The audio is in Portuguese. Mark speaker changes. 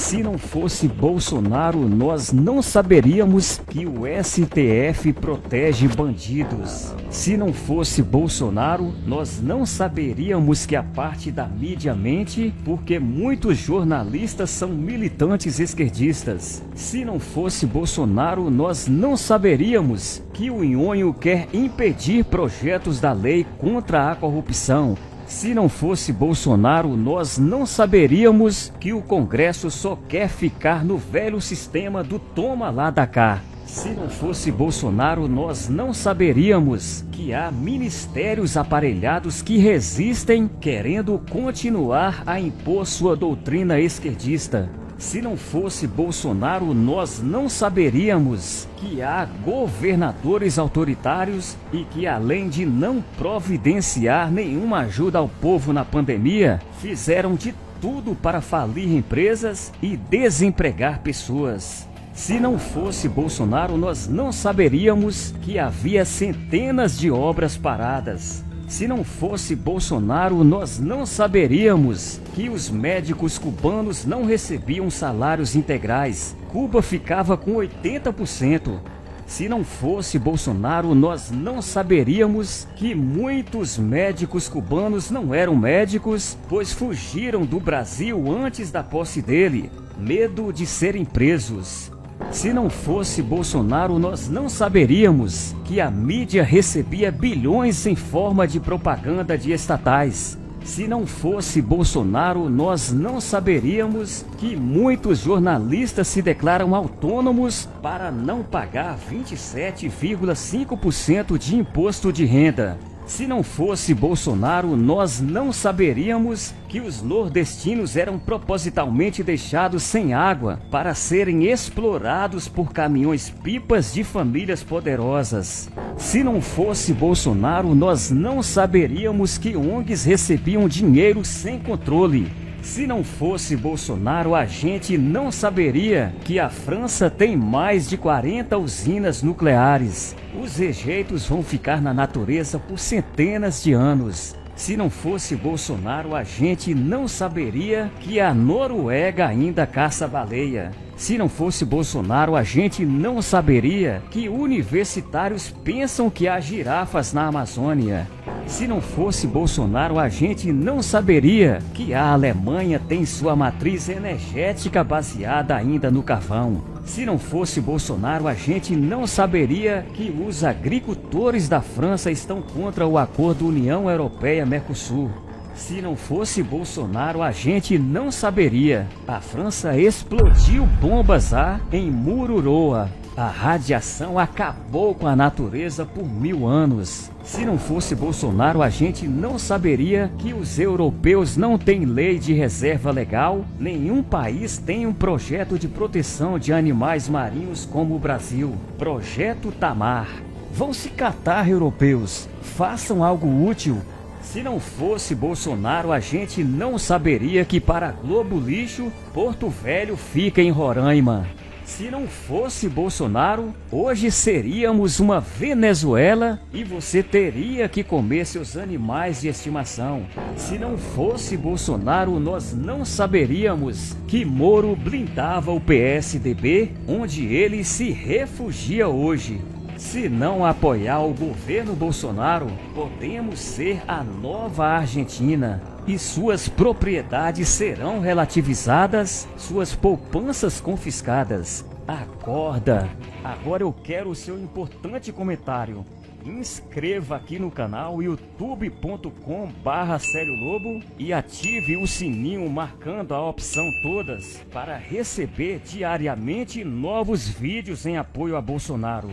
Speaker 1: Se não fosse Bolsonaro, nós não saberíamos que o STF protege bandidos. Se não fosse Bolsonaro, nós não saberíamos que a parte da mídia mente, porque muitos jornalistas são militantes esquerdistas. Se não fosse Bolsonaro, nós não saberíamos que o Nhonho quer impedir projetos da lei contra a corrupção. Se não fosse Bolsonaro, nós não saberíamos que o Congresso só quer ficar no velho sistema do toma lá da cá. Se não fosse Bolsonaro, nós não saberíamos que há ministérios aparelhados que resistem, querendo continuar a impor sua doutrina esquerdista. Se não fosse Bolsonaro, nós não saberíamos que há governadores autoritários e que, além de não providenciar nenhuma ajuda ao povo na pandemia, fizeram de tudo para falir empresas e desempregar pessoas. Se não fosse Bolsonaro, nós não saberíamos que havia centenas de obras paradas. Se não fosse Bolsonaro, nós não saberíamos que os médicos cubanos não recebiam salários integrais. Cuba ficava com 80%. Se não fosse Bolsonaro, nós não saberíamos que muitos médicos cubanos não eram médicos, pois fugiram do Brasil antes da posse dele, medo de serem presos. Se não fosse Bolsonaro, nós não saberíamos que a mídia recebia bilhões em forma de propaganda de estatais. Se não fosse Bolsonaro, nós não saberíamos que muitos jornalistas se declaram autônomos para não pagar 27,5% de imposto de renda. Se não fosse Bolsonaro, nós não saberíamos que os nordestinos eram propositalmente deixados sem água para serem explorados por caminhões-pipas de famílias poderosas. Se não fosse Bolsonaro, nós não saberíamos que ONGs recebiam dinheiro sem controle. Se não fosse Bolsonaro, a gente não saberia que a França tem mais de 40 usinas nucleares. Os rejeitos vão ficar na natureza por centenas de anos. Se não fosse Bolsonaro, a gente não saberia que a Noruega ainda caça baleia. Se não fosse Bolsonaro, a gente não saberia que universitários pensam que há girafas na Amazônia. Se não fosse Bolsonaro, a gente não saberia que a Alemanha tem sua matriz energética baseada ainda no carvão. Se não fosse Bolsonaro, a gente não saberia que os agricultores da França estão contra o acordo União Europeia-Mercosul. Se não fosse Bolsonaro, a gente não saberia. A França explodiu bombas em Mururoa. A radiação acabou com a natureza por 1000 anos. Se não fosse Bolsonaro, a gente não saberia que os europeus não têm lei de reserva legal. Nenhum país tem um projeto de proteção de animais marinhos como o Brasil. Projeto Tamar. Vão se catar, europeus. Façam algo útil. Se não fosse Bolsonaro, a gente não saberia que para Globo Lixo, Porto Velho fica em Roraima. Se não fosse Bolsonaro, hoje seríamos uma Venezuela e você teria que comer seus animais de estimação. Se não fosse Bolsonaro, nós não saberíamos que Moro blindava o PSDB, onde ele se refugia hoje. Se não apoiar o governo Bolsonaro, podemos ser a nova Argentina. E suas propriedades serão relativizadas, suas poupanças confiscadas. Acorda! Agora eu quero o seu importante comentário. Inscreva aqui no canal youtube.com/Célio Lobo e ative o sininho marcando a opção todas para receber diariamente novos vídeos em apoio a Bolsonaro.